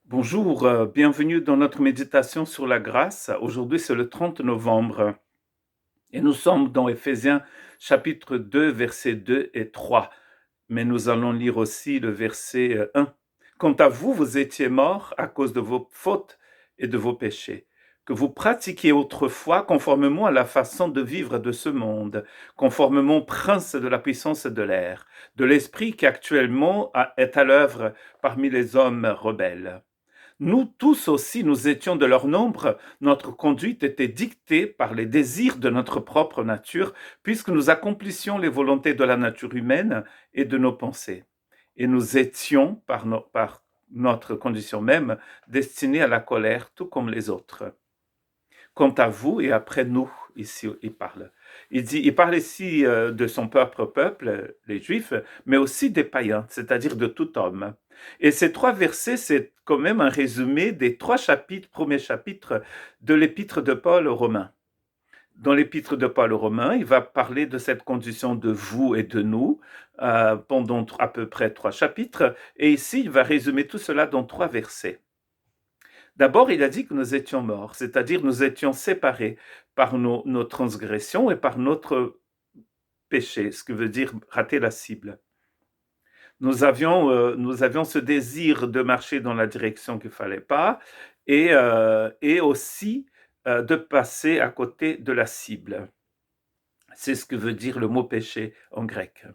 Bonjour, bienvenue dans notre méditation sur la grâce. Aujourd'hui, c'est le 30 novembre et nous sommes dans Éphésiens chapitre 2, versets 2 et 3. Mais nous allons lire aussi le verset 1. Quant à vous, vous étiez morts à cause de vos fautes et de vos péchés, que vous pratiquiez autrefois conformément à la façon de vivre de ce monde, conformément au prince de la puissance de l'air, de l'esprit qui actuellement est à l'œuvre parmi les hommes rebelles. Nous tous aussi, nous étions de leur nombre, notre conduite était dictée par les désirs de notre propre nature, puisque nous accomplissions les volontés de la nature humaine et de nos pensées. Et nous étions, par notre condition même, destinés à la colère, tout comme les autres. Quant à vous, et après nous, ici, il parle. Il parle ici de son propre peuple, les Juifs, mais aussi des païens, c'est-à-dire de tout homme. Et ces trois versets, c'est quand même un résumé des premiers chapitres de l'épître de Paul aux Romains. Dans l'épître de Paul aux Romains, il va parler de cette condition de vous et de nous pendant à peu près 3 chapitres, et ici, il va résumer tout cela dans 3 versets. D'abord, il a dit que nous étions morts, c'est-à-dire nous étions séparés par nos transgressions et par notre péché, ce qui veut dire rater la cible. Nous avions ce désir de marcher dans la direction qu'il ne fallait pas et aussi de passer à côté de la cible. C'est ce que veut dire le mot péché en grec.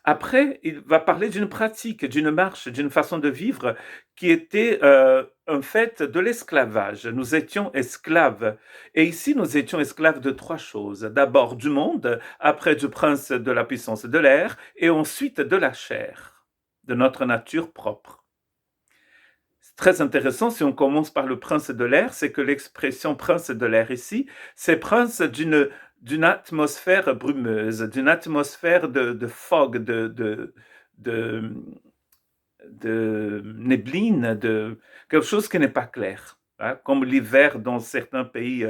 Après, il va parler d'une pratique, d'une marche, d'une façon de vivre qui était un fait de l'esclavage. Nous étions esclaves. Et ici, nous étions esclaves de 3 choses. D'abord du monde, après du prince de la puissance de l'air, et ensuite de la chair, de notre nature propre. C'est très intéressant, si on commence par le prince de l'air, c'est que l'expression prince de l'air ici, c'est prince d'une atmosphère brumeuse, d'une atmosphère de fog, de, de nébline, de quelque chose qui n'est pas clair, hein, comme l'hiver dans certains pays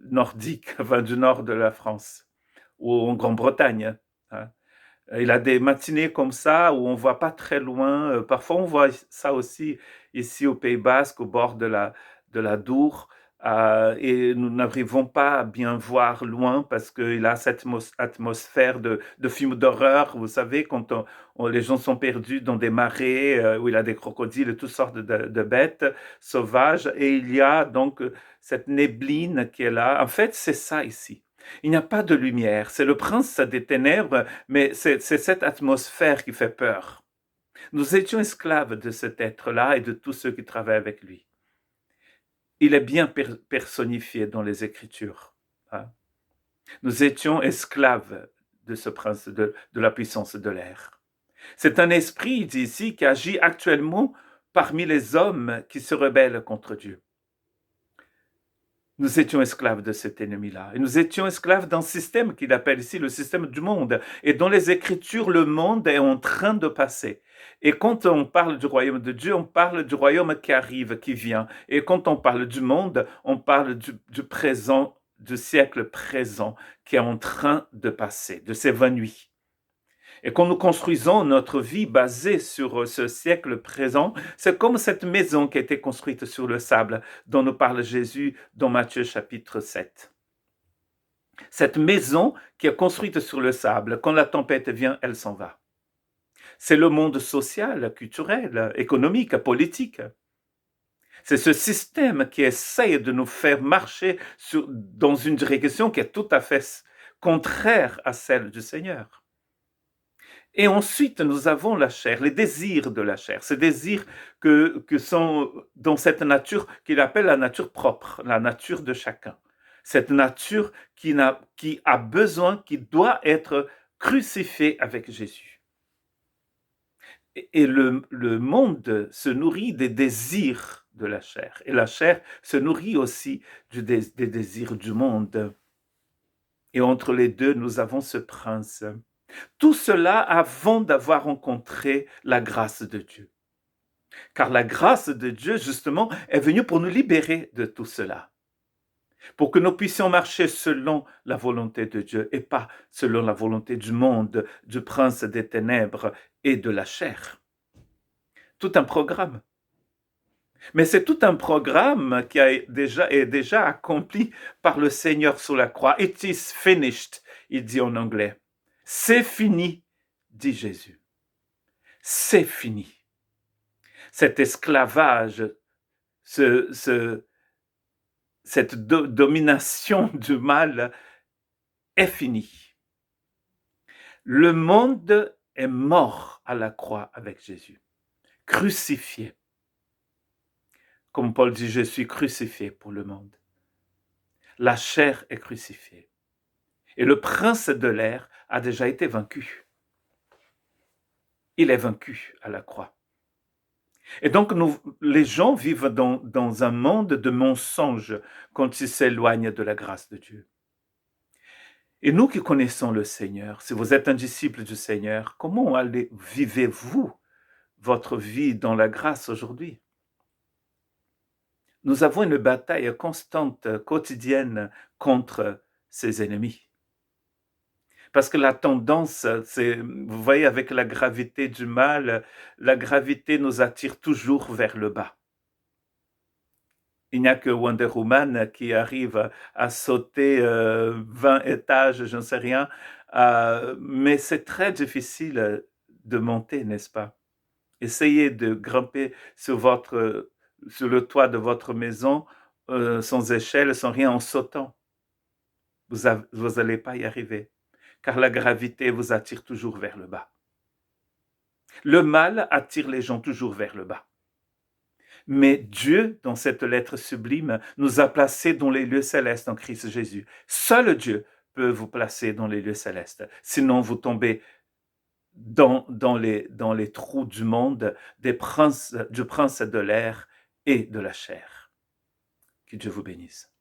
nordiques, enfin, du nord de la France ou en Grande-Bretagne. Hein. Il a des matinées comme ça où on ne voit pas très loin. Parfois, on voit ça aussi ici au Pays Basque, au bord de la Dour. Et nous n'arrivons pas à bien voir loin parce qu'il a cette atmosphère de film d'horreur. Vous savez, quand les gens sont perdus dans des marais où il y a des crocodiles et toutes sortes de bêtes sauvages. Et il y a donc cette nébline qui est là. En fait, c'est ça ici. Il n'y a pas de lumière. C'est le prince des ténèbres, mais c'est cette atmosphère qui fait peur. Nous étions esclaves de cet être-là et de tous ceux qui travaillent avec lui. Il est bien personnifié dans les Écritures. Hein. Nous étions esclaves de ce prince de la puissance de l'air. C'est un esprit, il dit ici, qui agit actuellement parmi les hommes qui se rebellent contre Dieu. Nous étions esclaves de cet ennemi-là. Et nous étions esclaves d'un système qu'il appelle ici le système du monde. Et dans les Écritures, le monde est en train de passer. Et quand on parle du royaume de Dieu, on parle du royaume qui arrive, qui vient. Et quand on parle du monde, on parle du présent, du siècle présent qui est en train de passer, de s'évanouir. Et quand nous construisons notre vie basée sur ce siècle présent, c'est comme cette maison qui a été construite sur le sable dont nous parle Jésus dans Matthieu chapitre 7. Cette maison qui est construite sur le sable, quand la tempête vient, elle s'en va. C'est le monde social, culturel, économique, politique. C'est ce système qui essaye de nous faire marcher dans une direction qui est tout à fait contraire à celle du Seigneur. Et ensuite, nous avons la chair, les désirs de la chair, ces désirs que sont dans cette nature qu'il appelle la nature propre, la nature de chacun. Cette nature qui a besoin, qui doit être crucifiée avec Jésus. Et le monde se nourrit des désirs de la chair. Et la chair se nourrit aussi des désirs du monde. Et entre les deux, nous avons ce prince. Tout cela avant d'avoir rencontré la grâce de Dieu. Car la grâce de Dieu, justement, est venue pour nous libérer de tout cela. Pour que nous puissions marcher selon la volonté de Dieu et pas selon la volonté du monde, du prince des ténèbres et de la chair. Tout un programme. Mais c'est tout un programme qui est déjà accompli par le Seigneur sur la croix. It is finished, il dit en anglais. C'est fini, dit Jésus. C'est fini. Cet esclavage, cette domination du mal est finie. Le monde est mort à la croix avec Jésus, crucifié. Comme Paul dit, je suis crucifié pour le monde. La chair est crucifiée. Et le prince de l'air a déjà été vaincu. Il est vaincu à la croix. Et donc, les gens vivent dans un monde de mensonges quand ils s'éloignent de la grâce de Dieu. Et nous qui connaissons le Seigneur, si vous êtes un disciple du Seigneur, comment vivez-vous votre vie dans la grâce aujourd'hui? Nous avons une bataille constante, quotidienne contre ses ennemis. Parce que la tendance, vous voyez, avec la gravité du mal, la gravité nous attire toujours vers le bas. Il n'y a que Wonder Woman qui arrive à sauter 20 étages, je ne sais rien, mais c'est très difficile de monter, n'est-ce pas? Essayez de grimper sur le toit de votre maison sans échelle, sans rien, en sautant. Vous n'allez pas y arriver, car la gravité vous attire toujours vers le bas. Le mal attire les gens toujours vers le bas. Mais Dieu, dans cette lettre sublime, nous a placés dans les lieux célestes en Christ Jésus. Seul Dieu peut vous placer dans les lieux célestes. Sinon, vous tombez dans les trous du monde du prince de l'air et de la chair. Que Dieu vous bénisse.